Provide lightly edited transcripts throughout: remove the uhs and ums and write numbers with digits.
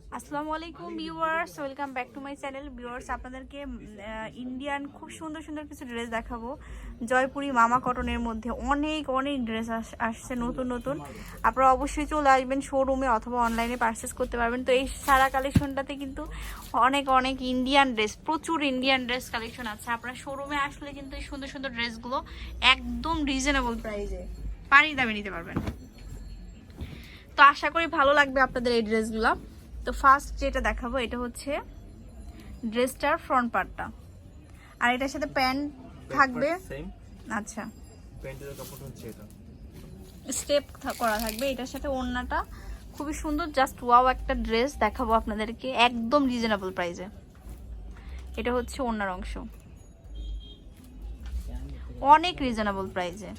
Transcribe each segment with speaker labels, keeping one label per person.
Speaker 1: আসসালামু আলাইকুম viewers, welcome back to my channel. Viewers, আপনাদেরকে ইন্ডিয়ান খুব সুন্দর সুন্দর কিছু ড্রেস দেখাবো। জয়পুরি মামা কটনের মধ্যে অনেক অনেক ড্রেস আসছে নতুন নতুন। আপনারা অবশ্যই চলে আসবেন শোরুমে অথবা অনলাইনে পারচেস করতে পারবেন। তো এই সারা কালেকশনটাতে কিন্তু অনেক অনেক ইন্ডিয়ান ড্রেস, প্রচুর ইন্ডিয়ান ড্রেস কালেকশন আছে। আপনারা শোরুমে আসলে কিন্তু এই সুন্দর সুন্দর ড্রেসগুলো একদম রিজনেবল প্রাইসে পানির দামে নিতে পারবেন। তো আশা করি ভালো লাগবে আপনাদের এই ড্রেসগুলো। তো ফার্স্ট যেটা দেখাবো এটা হচ্ছে ড্রেসটার ফ্রন্ট পার্টটা, আর এটার সাথে প্যান্ট থাকবে। আচ্ছা,
Speaker 2: প্যান্টের কাপড় হচ্ছে এটা,
Speaker 1: স্টেপ করা থাকবে। এটার সাথে ওড়নাটা খুবই সুন্দর, জাস্ট ওয়াও একটা ড্রেস দেখাবো আপনাদেরকে একদম রিজনেবল প্রাইসে। এটা হচ্ছে ওড়নার অংশ, অনেক রিজনেবল প্রাইসে।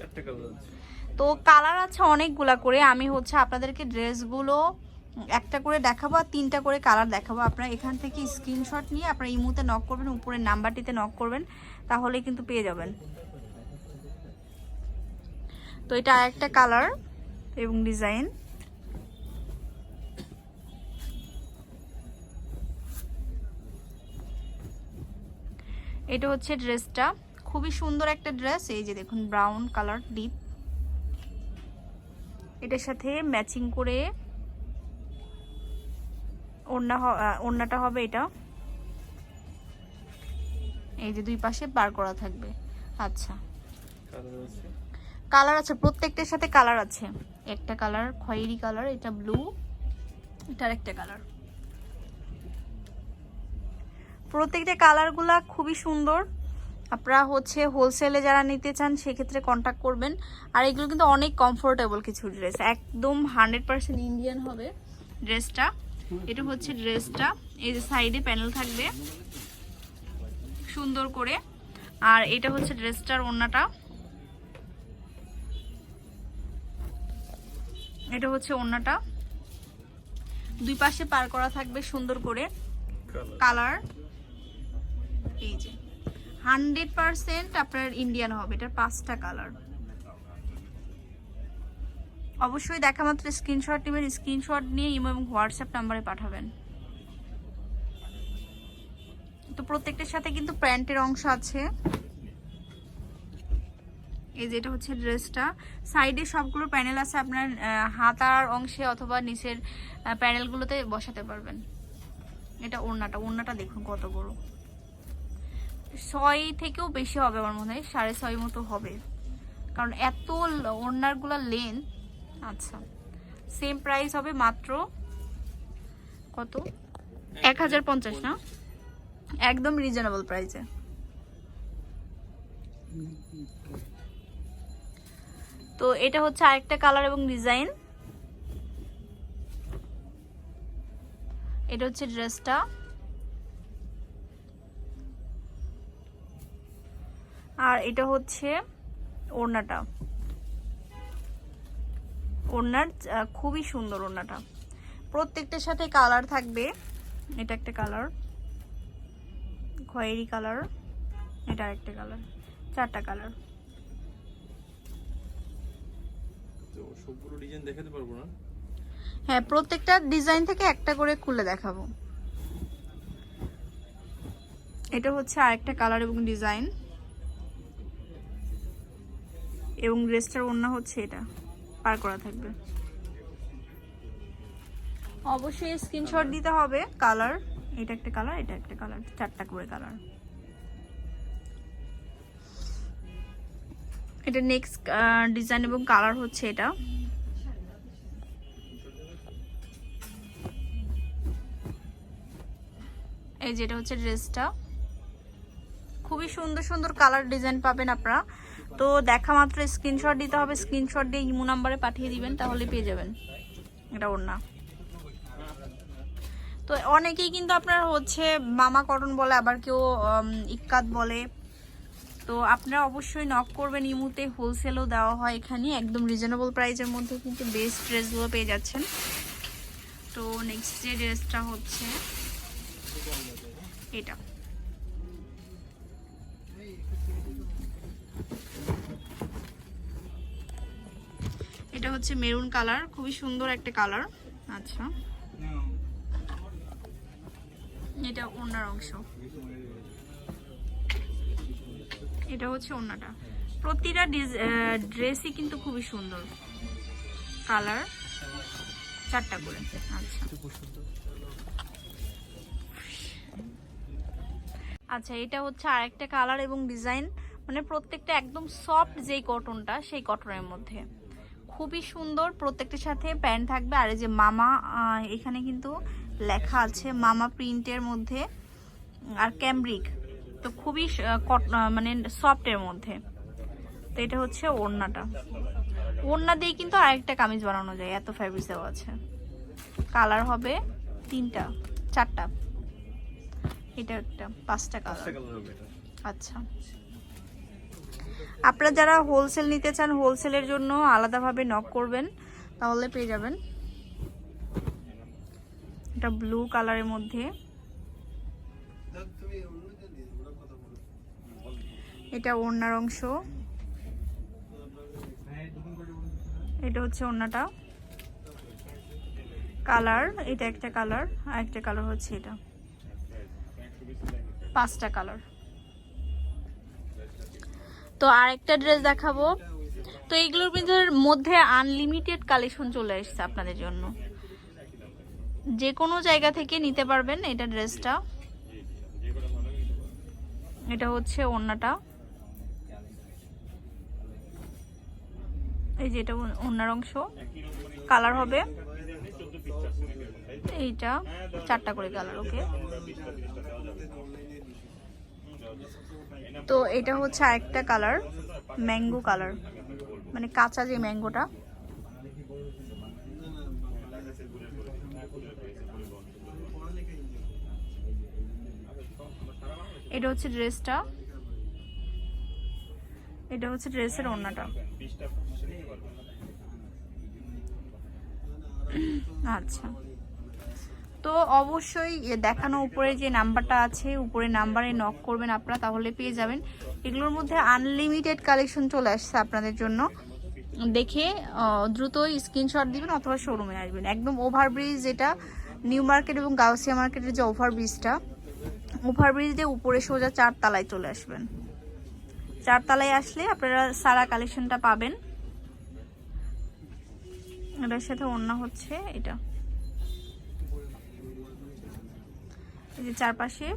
Speaker 1: তো কালার আছে অনেকগুলা করে। আমি হচ্ছে আপনাদেরকে ড্রেসগুলো একটা করে দেখাবো আর তিনটা করে কালার দেখাবো। আপনারা এখান থেকে স্ক্রিনশট নিয়ে আপনারা ইমোতে নক করবেন, উপরের নাম্বারটিতে নক করবেন, তাহলে কিন্তু পেয়ে যাবেন। তো এটা আরেকটা কালার এবং ডিজাইন। এটা হচ্ছে ড্রেসটা, খুবই সুন্দর একটা ড্রেস। এই যে দেখুন, ব্রাউন কালার ডিপ, এটার সাথে ম্যাচিং করে ওড়নাটা হবে এটা। এই যে দুই পাশে বার করা থাকবে। আচ্ছা, কালার আছে প্রত্যেকটার সাথে, কালার আছে। একটা কালার খয়েরি কালার, এটা ব্লু, এটার একটা কালার। প্রত্যেকটা কালারগুলা খুবই সুন্দর। আপনারা হচ্ছে হোলসেলে যারা নিতে চান সেক্ষেত্রে কন্ট্যাক্ট করবেন। আর এগুলো কিন্তু অনেক কমফোর্টেবল কিছু ড্রেস, একদম 100% ইন্ডিয়ান হবে ড্রেসটা। এটা হচ্ছে ড্রেসটা, এই যে সাইডে প্যানেল থাকবে সুন্দর করে। আর এটা হচ্ছে ড্রেসটার ওড়নাটা, এটা হচ্ছে ওড়নাটা, দুই পাশে পার করা থাকবে সুন্দর করে কালার। এই যে 100% আপনার ইন্ডিয়ান হবে। এটার 5টা কালার। অবশ্যই দেখা মাত্র স্ক্রিনশট নেবেন, স্ক্রিনশট নিয়ে ইমো এবং হোয়াটসঅ্যাপ নাম্বারে পাঠাবেন। তো প্রত্যেকটার সাথে কিন্তু প্যান্টের অংশ আছে। এই যে এটা হচ্ছে ড্রেসটা, সাইডে সবগুলো প্যানেল আছে, আপনার হাতার অংশে অথবা নিচের প্যানেলগুলোতে বসাতে পারবেন। এটা ওড়নাটা দেখুন কত বড়, 6 থেকেও বেশি হবে আমার মনে হয়, 6.5 মতো হবে, কারণ এত ওড়নারগুলো লেন্থ। আচ্ছা, সেম প্রাইস হবে মাত্র কত, 1050 না, একদম রিজনেবল প্রাইসে। তো এটা হচ্ছে আরেকটা কালার এবং ডিজাইন। এটা হচ্ছে ড্রেসটা, আর এটা হচ্ছে ওড়নাটা। ওড়নার খুবই সুন্দর ওড়নাটা, প্রত্যেকটার সাথে কালার থাকবে। এটা একটা কালার খয়েরি কালার, এটা আরেকটা কালার, 4টা কালার।
Speaker 2: তো সবগুলো ডিজাইন দেখাতে পারবো না।
Speaker 1: হ্যাঁ, প্রত্যেকটা ডিজাইন থেকে একটা করে খুলে দেখাবো। এটা হচ্ছে আরেকটা কালার এবং ডিজাইন, এবং ড্রেসটার ওড়না হচ্ছে এটা, পার করা থাকবে। অবশ্যই স্ক্রিনশট দিতে হবে কালার। এটা একটা কালার, এটা একটা কালার, 4টা করে কালার। এটা নেক্সট ডিজাইন এবং কালার হচ্ছে এটা। এই যেটা হচ্ছে ড্রেসটা, খুবই সুন্দর সুন্দর কালার ডিজাইন পাবেন আপনারা। তো দেখা মাত্র স্ক্রিনশট দিতে হবে, স্ক্রিনশট দিয়ে ইমো নাম্বারে পাঠিয়ে দিবেন, তাহলে পেয়ে যাবেন। এটা ওড়না। তো অনেকেই কিন্তু আপনার হচ্ছে মামা কটন বলে, আবার কেউ ইক্কাত বলে। তো আপনারা অবশ্যই নক করবেন ইমুতে, হোলসেলও দেওয়া হয় এখানে, একদম রিজনেবল প্রাইসের মধ্যে কিন্তু বেস্ট ড্রেসগুলো পেয়ে যাচ্ছেন। তো নেক্সট যে ড্রেসটা হচ্ছে এটা, এটা হচ্ছে মেরুন কালার, খুবই সুন্দর একটা কালার। আচ্ছা, এটা ওড়নার অংশ, এটা হচ্ছে ওড়নাটা। প্রতিটা ড্রেসই কিন্তু খুবই সুন্দর, কালার 4টা করে। আচ্ছা আচ্ছা, এটা হচ্ছে আরেকটা কালার এবং ডিজাইন, মানে প্রত্যেকটা একদম সফট যেই কটনটা সেই কটনের মধ্যে খুবই সুন্দর। প্রত্যেকটার সাথে প্যান্ট থাকবে। আর এই যে মামা, এখানে কিন্তু লেখা আছে মামা প্রিন্টের মধ্যে, আর ক্যামব্রিক, তো খুবই মানে সফটের মধ্যে। তো এটা হচ্ছে ওড়নাটা। ওড়না দিয়ে কিন্তু আরেকটা কামিজ বানানো যায়, এত ফ্যাব্রিক দেওয়া আছে। কালার হবে 3টা 4টা, এটা একটা 5টা কালার। আচ্ছা, আপনারা যারা হোলসেল নিতে চান হোলসেলের জন্য আলাদাভাবে নক করবেন, তাহলে পেয়ে যাবেন। এটা ব্লু কালারের মধ্যে, এটা ওড়নার অংশ, এটা হচ্ছে ওড়নাটা। কালার, এটা একটা কালার, আর একটা কালার হচ্ছে এটা, 5টা কালার। তো আরেকটা ড্রেস দেখাবো। তো এইগুলোর মধ্যে আনলিমিটেড কালেকশন চলে এসেছে আপনাদের জন্য, যে কোনো জায়গা থেকে নিতে পারবেন। এটা ড্রেসটা, এটা হচ্ছে ওড়নাটা, এই যে এটা ওড়নার অংশ। কালার হবে এইটা 4টা করে কালার। ওকে, তো এটা হচ্ছে আরেকটা কালার, ম্যাঙ্গো কালার, মানে কাঁচা যে ম্যাঙ্গোটা। এটা হচ্ছে ড্রেসটা, এটা হচ্ছে ড্রেসের ওড়নাটা। আচ্ছা, তো অবশ্যই দেখানো উপরে যে নাম্বারটা আছে, উপরে নাম্বারে নক করবেন আপনারা, তাহলে পেয়ে যাবেন। এগুলোর মধ্যে আনলিমিটেড কালেকশন চলে আসছে আপনাদের জন্য। দেখে দ্রুতই স্ক্রিনশট দিবেন অথবা শোরুমে আসবেন। একদম ওভারব্রিজ, যেটা নিউ মার্কেট এবং গাউসিয়া মার্কেটের যে ওভারব্রিজটা, ওভারব্রিজ দিয়ে উপরে সোজা 4 তলায় চলে আসবেন। 4 তলায় আসলে আপনারা সারা কালেকশনটা পাবেন। এটার সাথে ওড়না হচ্ছে এটা, এই যে চারপাশে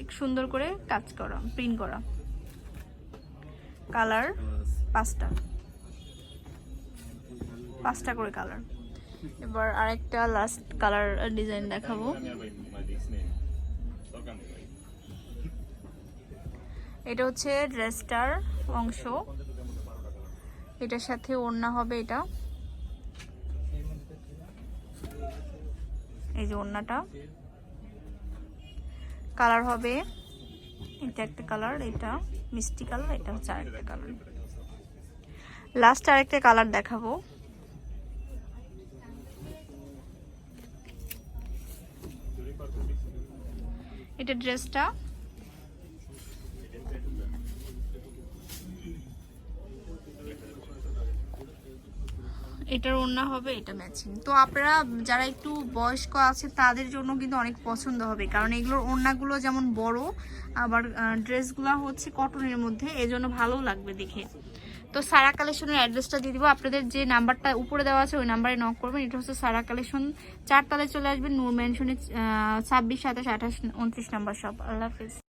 Speaker 1: এক সুন্দর করে কাজ করা, প্রিন্ট করা। কালার 5টা করে কালার। এবার আরেকটা লাস্ট কালার ডিজাইন দেখাবো। এটা হচ্ছে ড্রেসটার অংশ, এটার সাথে ওড়না হবে এটা, এই যে ওড়নাটা। কালার হবে এটা একটা কালার, এটা মিষ্টি কালার, এটা হচ্ছে আরেকটা কালার। লাস্ট আরেকটা কালার দেখাবো। এটা ড্রেসটা, এটার ওড়না হবে এটা ম্যাচিং। তো আপনারা যারা একটু বয়স্ক আছে তাদের জন্য কিন্তু অনেক পছন্দ হবে, কারণ এগুলোর ওড়নাগুলো যেমন বড়, আবার ড্রেসগুলো হচ্ছে কটনের মধ্যে, এজন্য ভালো লাগবে দেখে। তো সারা কালেকশনের অ্যাড্রেসটা দিয়ে দিব। আপনাদের যে নাম্বারটা উপরে দেওয়া আছে ওই নাম্বারে নক করবেন। এটা হচ্ছে সারা কালেকশন, 4 তলায় চলে আসবেন, নূর ম্যানশনে 26, 27, 28, 29 নাম্বার শপ। আল্লাহ হাফেজ।